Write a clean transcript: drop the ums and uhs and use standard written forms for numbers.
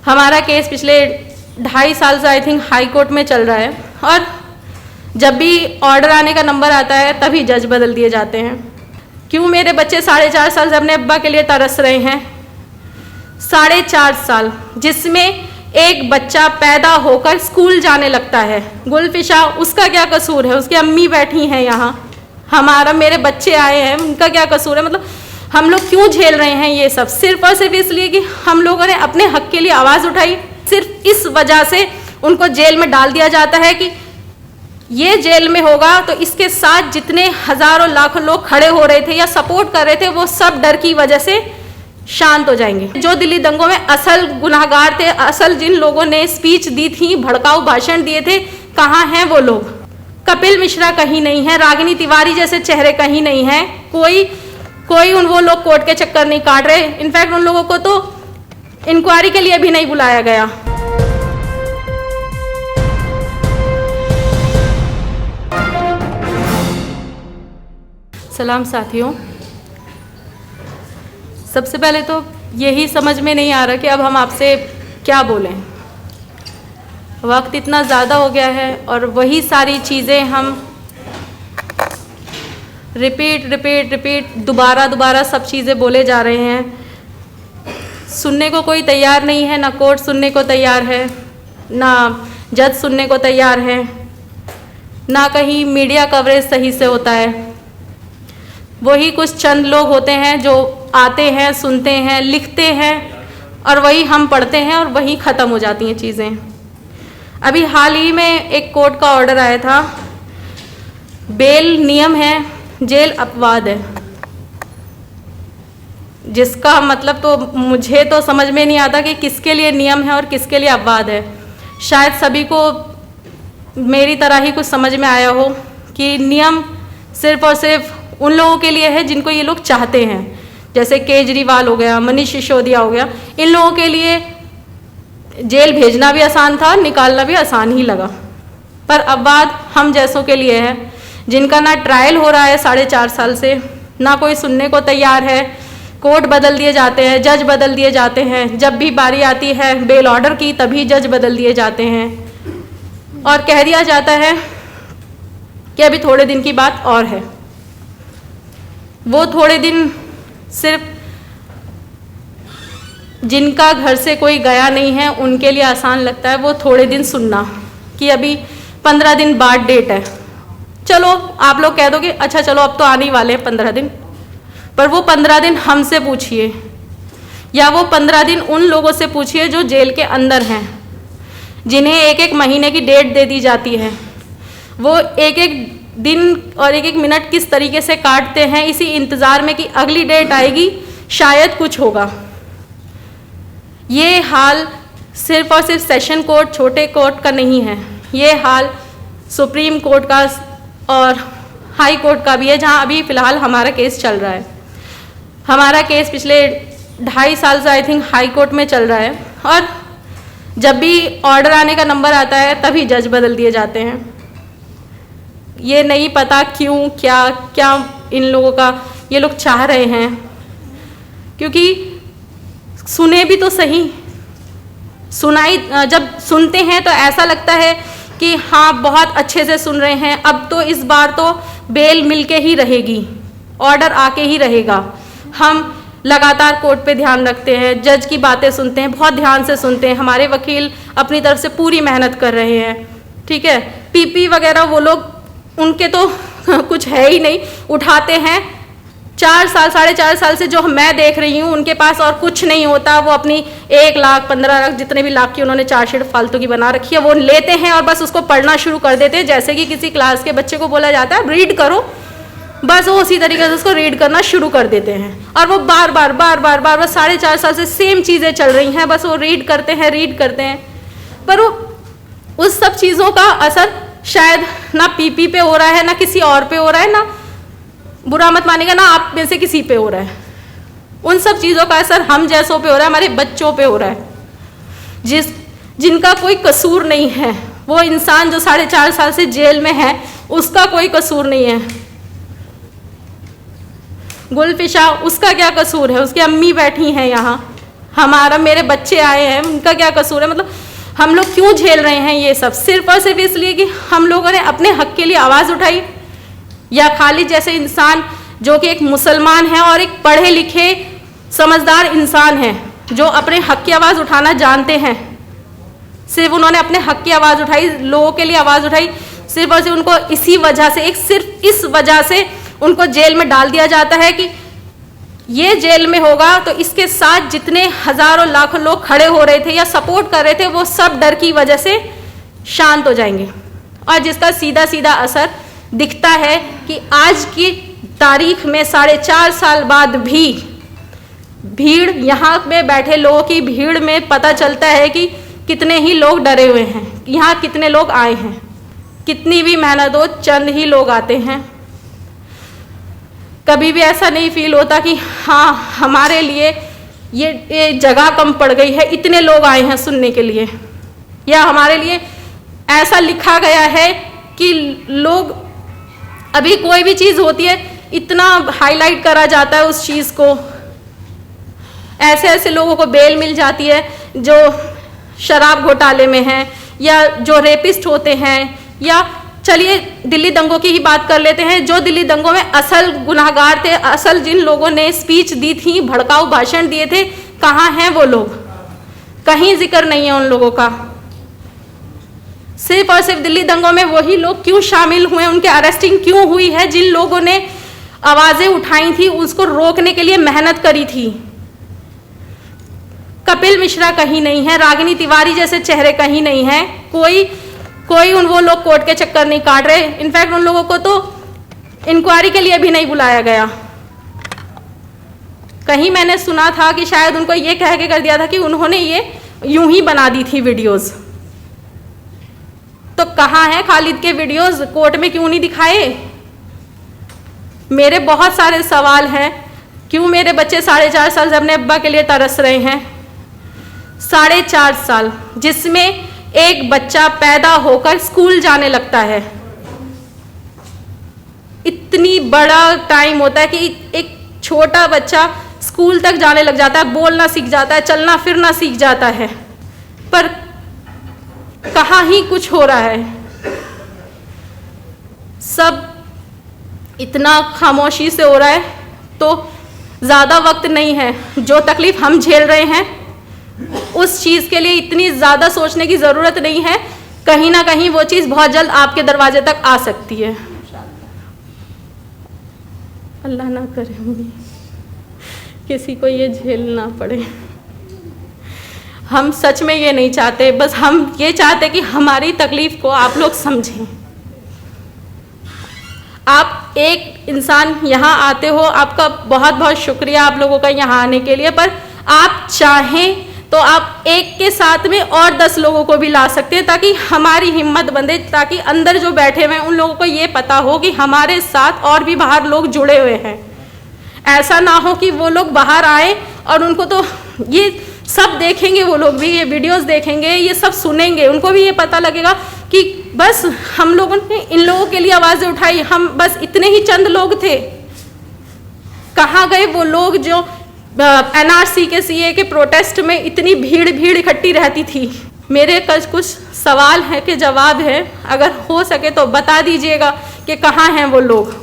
हमारा केस पिछले 2.5 साल से आई थिंक हाई कोर्ट में चल रहा है और जब भी ऑर्डर आने का नंबर आता है तभी जज बदल दिए जाते हैं। क्यों मेरे बच्चे 4.5 साल से अपने अब्बा के लिए तरस रहे हैं? 4.5 साल, जिसमें एक बच्चा पैदा होकर स्कूल जाने लगता है। गुलफिशा, उसका क्या कसूर है? उसकी अम्मी बैठी हैं यहाँ, मेरे बच्चे आए हैं, उनका क्या कसूर है? मतलब हम लोग क्यों झेल रहे हैं ये सब? सिर्फ और सिर्फ इसलिए कि हम लोगों ने अपने हक के लिए आवाज़ उठाई। सिर्फ इस वजह से उनको जेल में डाल दिया जाता है कि ये जेल में होगा तो इसके साथ जितने हजारों लाखों लोग खड़े हो रहे थे या सपोर्ट कर रहे थे वो सब डर की वजह से शांत हो जाएंगे। जो दिल्ली दंगों में असल गुनाहगार थे, असल जिन लोगों ने स्पीच दी थी, भड़काऊ भाषण दिए थे, कहाँ हैं वो लोग? कपिल मिश्रा कहीं नहीं है, रागिनी तिवारी जैसे चेहरे कहीं नहीं है, कोई वो लोग कोर्ट के चक्कर नहीं काट रहे। इनफैक्ट उन लोगों को तो इंक्वायरी के लिए भी नहीं बुलाया गया। सलाम साथियों, सबसे पहले तो यही समझ में नहीं आ रहा कि अब हम आपसे क्या बोलें। वक्त इतना ज़्यादा हो गया है और वही सारी चीज़ें हम रिपीट दोबारा सब चीज़ें बोले जा रहे हैं। सुनने को कोई तैयार नहीं है, ना कोर्ट सुनने को तैयार है, ना जज सुनने को तैयार है, ना कहीं मीडिया कवरेज सही से होता है। वही कुछ चंद लोग होते हैं जो आते हैं, सुनते हैं, लिखते हैं और वही हम पढ़ते हैं और वही ख़त्म हो जाती हैं चीज़ें। अभी हाल ही में एक कोर्ट का ऑर्डर आया था, बेल नियम है, जेल अपवाद है, जिसका मतलब तो मुझे तो समझ में नहीं आता कि किसके लिए नियम है और किसके लिए अपवाद है। शायद सभी को मेरी तरह ही कुछ समझ में आया हो कि नियम सिर्फ और सिर्फ उन लोगों के लिए है जिनको ये लोग चाहते हैं, जैसे केजरीवाल हो गया, मनीष सिसोदिया हो गया। इन लोगों के लिए जेल भेजना भी आसान था, निकालना भी आसान ही लगा। पर अपवाद हम जैसों के लिए है, जिनका ना ट्रायल हो रहा है 4.5 साल से, ना कोई सुनने को तैयार है। कोर्ट बदल दिए जाते हैं, जज बदल दिए जाते हैं, जब भी बारी आती है बेल ऑर्डर की तभी जज बदल दिए जाते हैं और कह दिया जाता है कि अभी थोड़े दिन की बात और है। वो थोड़े दिन सिर्फ जिनका घर से कोई गया नहीं है उनके लिए आसान लगता है, वो थोड़े दिन सुनना कि अभी 15 दिन बाद डेट है। चलो आप लोग कह दोगे अच्छा चलो अब तो आने वाले हैं 15 दिन, पर वो 15 दिन हमसे पूछिए या वो 15 दिन उन लोगों से पूछिए जो जेल के अंदर हैं, जिन्हें एक एक महीने की डेट दे दी जाती है। वो एक एक दिन और एक एक मिनट किस तरीके से काटते हैं इसी इंतज़ार में कि अगली डेट आएगी, शायद कुछ होगा। ये हाल सिर्फ और सिर्फ सेशन कोर्ट, छोटे कोर्ट का नहीं है, ये हाल सुप्रीम कोर्ट का और हाई कोर्ट का भी है, जहां अभी फ़िलहाल हमारा केस चल रहा है। हमारा केस पिछले 2.5 साल से आई थिंक हाई कोर्ट में चल रहा है और जब भी ऑर्डर आने का नंबर आता है तभी जज बदल दिए जाते हैं। ये नहीं पता क्यों, क्या इन लोगों का ये लोग चाह रहे हैं, क्योंकि सुने भी तो सही। जब सुनते हैं तो ऐसा लगता है कि हाँ बहुत अच्छे से सुन रहे हैं, अब तो इस बार तो बेल मिलके ही रहेगी, ऑर्डर आके ही रहेगा। हम लगातार कोर्ट पे ध्यान रखते हैं, जज की बातें सुनते हैं, बहुत ध्यान से सुनते हैं, हमारे वकील अपनी तरफ से पूरी मेहनत कर रहे हैं, ठीक है। पीपी वगैरह वो लोग, उनके तो कुछ है ही नहीं, उठाते हैं। 4 साल 4.5 साल से जो मैं देख रही हूँ उनके पास और कुछ नहीं होता, वो अपनी 1 लाख 15 लाख जितने भी लाख की उन्होंने चार्जशीट फालतू की बना रखी है वो लेते हैं और बस उसको पढ़ना शुरू कर देते हैं। जैसे कि किसी क्लास के बच्चे को बोला जाता है रीड करो, बस वो उसी तरीके से उसको रीड करना शुरू कर देते हैं और वो बार बार बस 4.5 साल से सेम चीज़ें चल रही हैं, बस वो रीड करते हैं। पर वो उस सब चीज़ों का असर शायद ना पीपी पे हो रहा है, ना किसी और पे हो रहा है, ना बुरा मत मानिएगा, ना आप में से किसी पे हो रहा है। उन सब चीज़ों का असर हम जैसों पे हो रहा है, हमारे बच्चों पे हो रहा है, जिनका कोई कसूर नहीं है। वो इंसान जो 4.5 साल से जेल में है उसका कोई कसूर नहीं है। गुलफिशा, उसका क्या कसूर है? उसकी अम्मी बैठी हैं यहाँ, मेरे बच्चे आए हैं, उनका क्या कसूर है? मतलब हम लोग क्यों झेल रहे हैं ये सब? सिर्फ और सिर्फ इसलिए कि हम लोगों ने अपने हक के लिए आवाज़ उठाई? या खालिद जैसे इंसान जो कि एक मुसलमान है और एक पढ़े लिखे समझदार इंसान है, जो अपने हक की आवाज़ उठाना जानते हैं, सिर्फ उन्होंने अपने हक की आवाज़ उठाई, लोगों के लिए आवाज़ उठाई, सिर्फ और सिर्फ उनको इसी वजह से, सिर्फ इस वजह से उनको जेल में डाल दिया जाता है कि ये जेल में होगा तो इसके साथ जितने हजारों लाखों लोग खड़े हो रहे थे या सपोर्ट कर रहे थे, वो सब डर की वजह से शांत हो जाएंगे। और जिसका सीधा सीधा असर दिखता है कि आज की तारीख में 4.5 साल बाद भी भीड़, यहाँ पे बैठे लोगों की भीड़ में पता चलता है कि कितने ही लोग डरे हुए हैं, यहाँ कितने लोग आए हैं। कितनी भी मेहनत हो, चंद ही लोग आते हैं। कभी भी ऐसा नहीं फील होता कि हाँ हमारे लिए ये जगह कम पड़ गई है, इतने लोग आए हैं सुनने के लिए, या हमारे लिए ऐसा लिखा गया है कि लोग, अभी कोई भी चीज़ होती है इतना हाईलाइट करा जाता है उस चीज़ को। ऐसे ऐसे लोगों को बेल मिल जाती है जो शराब घोटाले में हैं, या जो रेपिस्ट होते हैं, या चलिए दिल्ली दंगों की ही बात कर लेते हैं। जो दिल्ली दंगों में असल गुनाहगार थे, असल जिन लोगों ने स्पीच दी थी, भड़काऊ भाषण दिए थे, कहाँ हैं वो लोग? कहीं जिक्र नहीं है उन लोगों का। सिर्फ और सिर्फ दिल्ली दंगों में वही लोग क्यों शामिल हुए, उनके अरेस्टिंग क्यों हुई है जिन लोगों ने आवाजें उठाई थी, उसको रोकने के लिए मेहनत करी थी। कपिल मिश्रा कहीं नहीं है, रागिनी तिवारी जैसे चेहरे कहीं नहीं है, कोई वो लोग कोर्ट के चक्कर नहीं काट रहे। इनफैक्ट उन लोगों को तो इंक्वायरी के लिए भी नहीं बुलाया गया। कहीं मैंने सुना था कि शायद उनको ये कह के कर दिया था कि उन्होंने ये यूं ही बना दी थी वीडियोस। तो कहाँ है खालिद के वीडियोस? कोर्ट में क्यों नहीं दिखाए? मेरे बहुत सारे सवाल हैं। क्यों मेरे बच्चे 4.5 साल से अपने अब्बा के लिए तरस रहे हैं? 4.5 साल, जिसमें एक बच्चा पैदा होकर स्कूल जाने लगता है। इतनी बड़ा टाइम होता है कि एक छोटा बच्चा स्कूल तक जाने लग जाता है, बोलना सीख जाता है, चलना फिरना सीख जाता है, पर कहाँ ही कुछ हो रहा है। सब इतना खामोशी से हो रहा है। तो ज़्यादा वक्त नहीं है, जो तकलीफ हम झेल रहे हैं उस चीज़ के लिए इतनी ज़्यादा सोचने की ज़रूरत नहीं है। कहीं ना कहीं वो चीज़ बहुत जल्द आपके दरवाजे तक आ सकती है। अल्लाह ना करे किसी को ये झेलना पड़े। हम सच में ये नहीं चाहते, बस हम ये चाहते कि हमारी तकलीफ को आप लोग समझें। आप एक इंसान यहाँ आते हो, आपका बहुत बहुत शुक्रिया आप लोगों का यहाँ आने के लिए, पर आप चाहें तो आप एक के साथ में और 10 लोगों को भी ला सकते हैं, ताकि हमारी हिम्मत बंधे, ताकि अंदर जो बैठे हुए हैं उन लोगों को ये पता हो कि हमारे साथ और भी बाहर लोग जुड़े हुए हैं। ऐसा ना हो कि वो लोग बाहर आए और उनको तो ये सब देखेंगे, वो लोग भी ये वीडियोस देखेंगे, ये सब सुनेंगे, उनको भी ये पता लगेगा कि बस हम लोगों ने इन लोगों के लिए आवाज़ें उठाई, हम बस इतने ही चंद लोग थे। कहाँ गए वो लोग जो NRC के CA के प्रोटेस्ट में इतनी भीड़ इकट्ठी रहती थी? मेरे कुछ सवाल हैं कि जवाब है, अगर हो सके तो बता दीजिएगा कि कहाँ हैं वो लोग।